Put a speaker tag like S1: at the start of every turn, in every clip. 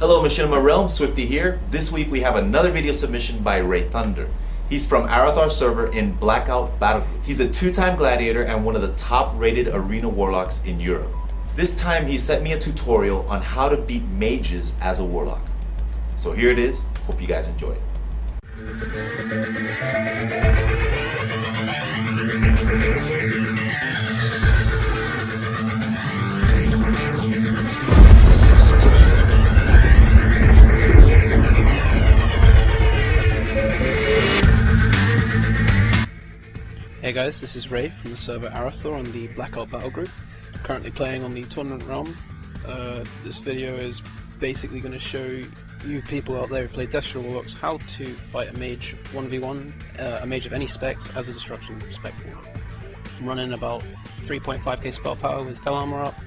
S1: Hello Machinima Realm, Swifty here. This week we have another video submission by Raythunda. He's from Arathar server in Blackout Battlegroup. He's a 2-time gladiator and one of the top rated arena warlocks in Europe. This time he sent me a tutorial on how to beat mages as a warlock. So here it is, hope you guys enjoy it.
S2: Hey guys, this is Ray from the server Arathar on the Blackout Battlegroup. Currently playing on the Tournament Realm. This video is basically going to show you people out there who play Destro Warlocks how to fight a mage 1v1, a mage of any specs as a destruction spec warlock. I'm running about 3.5k spell power with Fell Armor up,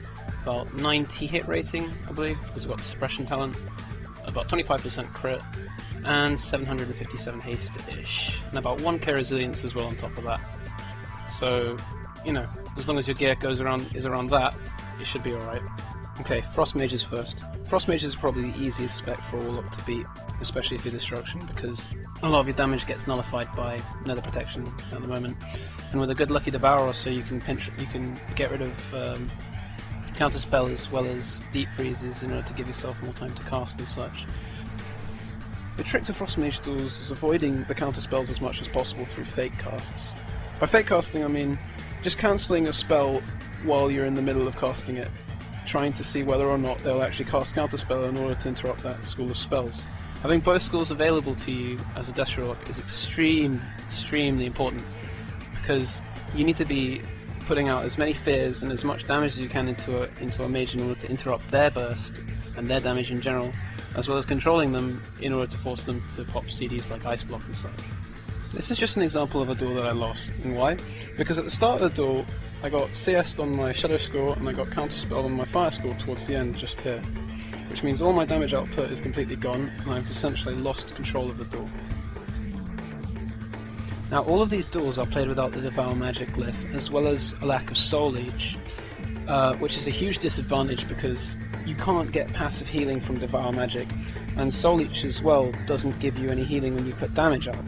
S2: about 90 hit rating I believe, because I've got suppression talent, about 25% crit, and 757 haste-ish, and about 1k resilience as well on top of that. So, you know, as long as your gear is around that, it should be alright. Okay, Frost Mages first. Frost Mages is probably the easiest spec for a Warlock to beat, especially if you're Destruction, because a lot of your damage gets nullified by Nether Protection at the moment. And with a good Lucky Devourer, so you can get rid of counter spell as well as deep freezes in order to give yourself more time to cast and such. The trick to Frost Mage duels is avoiding the counter spells as much as possible through fake casts. By fake casting I mean just cancelling a spell while you're in the middle of casting it, trying to see whether or not they'll actually cast counter spell in order to interrupt that school of spells. Having both schools available to you as a Destro Warlock is extremely important, because you need to be putting out as many fears and as much damage as you can into a mage in order to interrupt their burst and their damage in general, as well as controlling them in order to force them to pop CDs like Ice Block and such. This is just an example of a duel that I lost, and why? Because at the start of the duel I got CS'd on my Shadow score and I got counterspelled on my Fire score towards the end, just here, which means all my damage output is completely gone and I've essentially lost control of the duel. Now all of these duels are played without the Devour Magic glyph, as well as a lack of Soul Leech, which is a huge disadvantage because you can't get passive healing from Devour Magic, and Soul Leech as well doesn't give you any healing when you put damage out.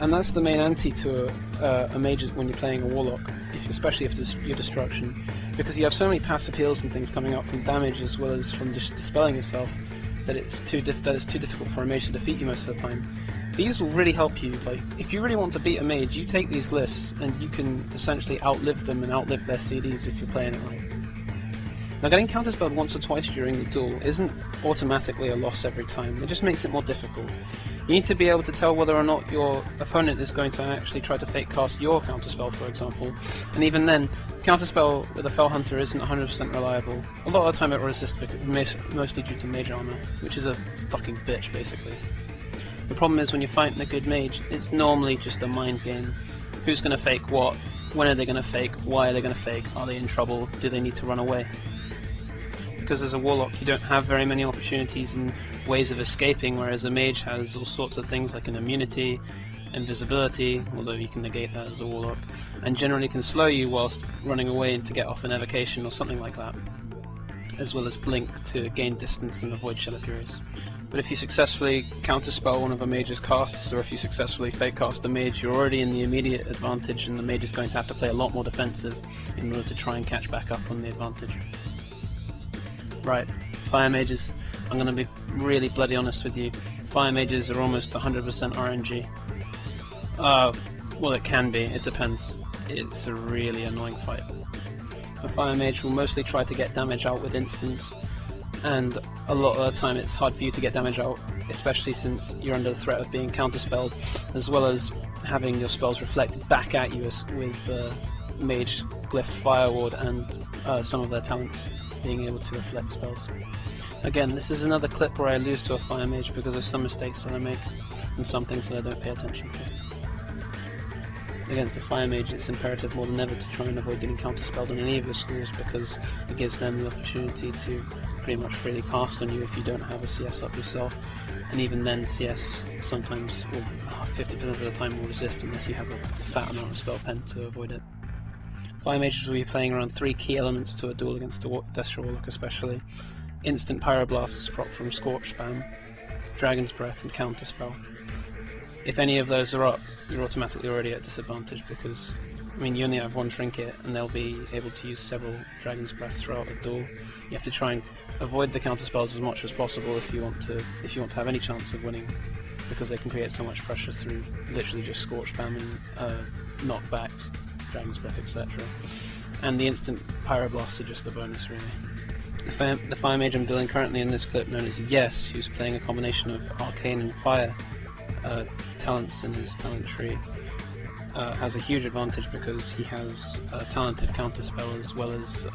S2: And that's the main anti to a mage when you're playing a Warlock, especially if you're Destruction, because you have so many passive heals and things coming up from damage as well as from just dispelling yourself that it's too difficult for a mage to defeat you most of the time. These will really help you. Like, if you really want to beat a mage, you take these glyphs and you can essentially outlive them and outlive their CDs if you're playing it right. Now, getting counterspelled once or twice during the duel isn't automatically a loss every time, it just makes it more difficult. You need to be able to tell whether or not your opponent is going to actually try to fake cast your counterspell, for example, and even then, counterspell with a Fell Hunter isn't 100% reliable. A lot of the time it resists, mostly due to mage armor, which is a fucking bitch basically. The problem is when you're fighting a good mage, it's normally just a mind game. Who's going to fake what? When are they going to fake? Why are they going to fake? Are they in trouble? Do they need to run away? Because as a Warlock you don't have very many opportunities and ways of escaping, whereas a mage has all sorts of things like an immunity, invisibility, although you can negate that as a Warlock, and generally can slow you whilst running away to get off an evocation or something like that, as well as blink to gain distance and avoid Shadow Furies. But if you successfully counterspell one of a mage's casts, or if you successfully fake cast a mage, you're already in the immediate advantage and the mage is going to have to play a lot more defensive in order to try and catch back up on the advantage. Right, Fire Mages. I'm going to be really bloody honest with you. Fire Mages are almost 100% RNG. Well, it can be, it depends. It's a really annoying fight. A Fire Mage will mostly try to get damage out with instants, and a lot of the time it's hard for you to get damage out, especially since you're under the threat of being counterspelled, as well as having your spells reflected back at you with Mage, Glyph, Fire Ward, and some of their talents being able to reflect spells. Again, this is another clip where I lose to a Fire Mage because of some mistakes that I make and some things that I don't pay attention to. Against a Fire Mage it's imperative more than ever to try and avoid getting counterspelled on any of your schools, because it gives them the opportunity to pretty much freely cast on you if you don't have a CS up yourself, and even then CS sometimes will 50% of the time will resist unless you have a fat amount of spell pen to avoid it. Fire Mages will be playing around 3 key elements to a duel against a Destro Warlock especially, instant Pyroblasts prop from Scorch Spam, Dragon's Breath, and Counterspell. If any of those are up, you're automatically already at disadvantage because, I mean, you only have one trinket and they'll be able to use several Dragon's Breath throughout the duel. You have to try and avoid the counterspells as much as possible if you want to have any chance of winning, because they can create so much pressure through literally just Scorch Spamming, knockbacks, Dragon's Breath, etc. And the instant Pyroblasts are just a bonus, really. The Fire Mage I'm dealing currently in this clip, known as Yes, who's playing a combination of Arcane and Fire talents in his talent tree, has a huge advantage because he has a talented counterspell as well as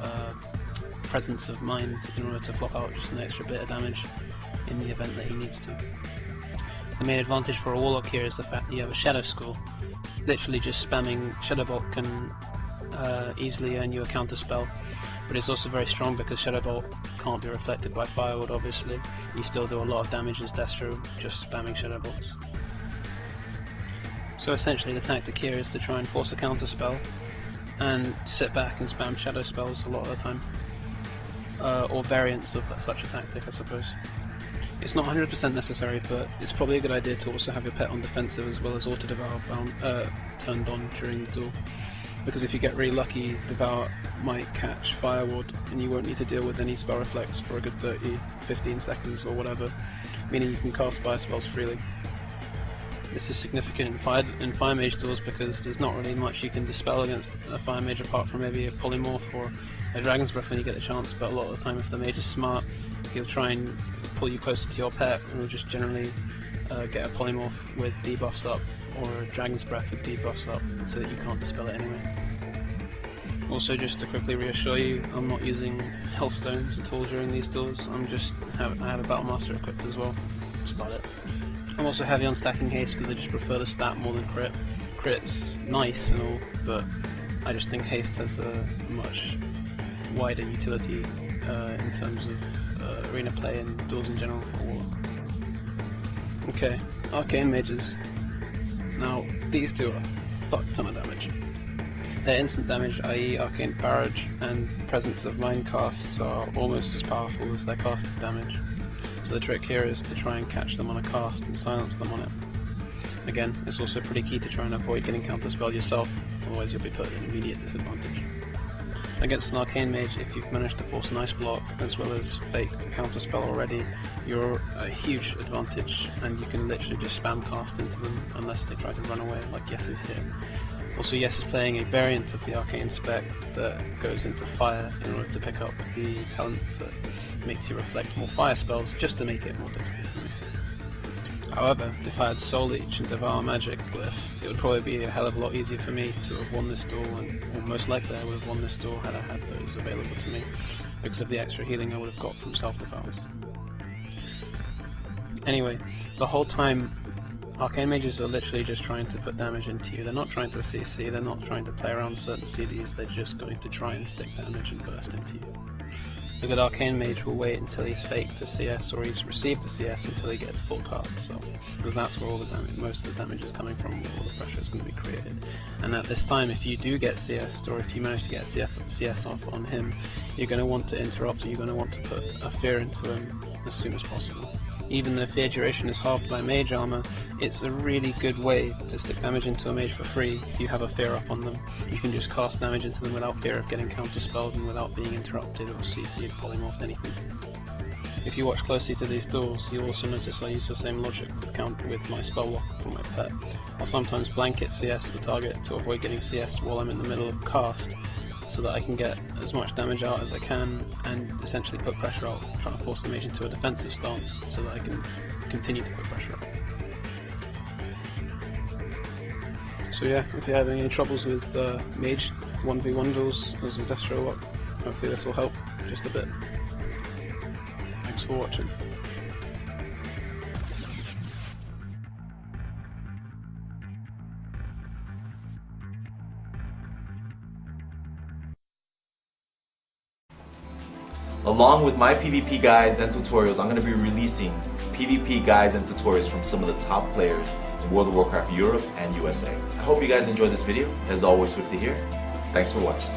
S2: Presence of Mind in order to flop out just an extra bit of damage in the event that he needs to. The main advantage for a Warlock here is the fact that you have a Shadow Skull. Literally just spamming Shadow Bolt can easily earn you a counterspell, but it's also very strong because Shadow Bolt can't be reflected by Firewood, obviously. You still do a lot of damage as Destro just spamming Shadow Bolts. So essentially the tactic here is to try and force a counterspell and sit back and spam Shadow Spells a lot of the time. Or variants of such a tactic, I suppose. It's not 100% necessary, but it's probably a good idea to also have your pet on defensive as well as Auto-Devour turned on during the duel. Because if you get really lucky, Devour might catch Fireward and you won't need to deal with any spell reflex for a good 30-15 seconds or whatever, meaning you can cast fire spells freely. This is significant in Fire Mage duels because there's not really much you can dispel against a Fire Mage apart from maybe a Polymorph or a Dragon's Breath when you get the chance, but a lot of the time if the Mage is smart, he'll try and pull you closer to your pet, and he'll just generally get a Polymorph with debuffs up or a Dragon's Breath with debuffs up so that you can't dispel it anyway. Also, just to quickly reassure you, I'm not using Hellstones at all during these duels. I have a Battlemaster equipped as well. That's about it. I'm also heavy on stacking Haste because I just prefer the stat more than Crit. Crit's nice and all, but I just think Haste has a much wider utility in terms of arena play and duels in general for Warlock. Okay, Arcane Mages. Now, these two are a fuck ton of damage. Their instant damage, i.e. Arcane Barrage and Presence of Mind casts, are almost as powerful as their casted damage. So the trick here is to try and catch them on a cast and silence them on it. Again, it's also pretty key to try and avoid getting counterspelled yourself, otherwise you'll be put at an immediate disadvantage. Against an Arcane Mage, if you've managed to force an Ice Block as well as fake the counterspell already, you're a huge advantage and you can literally just spam cast into them unless they try to run away like Yes is here. Also, Yes is playing a variant of the Arcane spec that goes into Fire in order to pick up the talent that makes you reflect more fire spells just to make it more difficult for me. However, if I had Soul Leech and Devour Magic Glyph, it would probably be a hell of a lot easier for me to have won this duel, or most likely I would have won this duel had I had those available to me, because of the extra healing I would have got from self-defense. Anyway, the whole time, Arcane Mages are literally just trying to put damage into you. They're not trying to CC, they're not trying to play around certain CDs, they're just going to try and stick damage and burst into you. A good Arcane Mage will wait until he's faked to CS, or he's received the CS until he gets full cast, so, because that's where all the damage, most of the damage is coming from, where all the pressure is going to be created. And at this time, if you do get CS, or if you manage to get CS off on him, you're going to want to interrupt, or you're going to want to put a fear into him as soon as possible. Even though fear duration is halved by mage armor, it's a really good way to stick damage into a mage for free if you have a fear up on them. You can just cast damage into them without fear of getting counterspelled and without being interrupted or CC'd, polymorphed, anything. If you watch closely to these duels, you'll also notice I use the same logic with my spell lock for my pet. I'll sometimes blanket CS the target to avoid getting CS'd while I'm in the middle of cast, so that I can get as much damage out as I can and essentially put pressure out, trying to force the mage into a defensive stance so that I can continue to put pressure out. So yeah, if you're having any troubles with mage 1v1 duels as a Destro lock, hopefully this will help just a bit. Thanks for watching.
S1: Along with my PvP guides and tutorials, I'm going to be releasing PvP guides and tutorials from some of the top players in World of Warcraft Europe and USA. I hope you guys enjoyed this video. As always, Swifty here. Thanks for watching.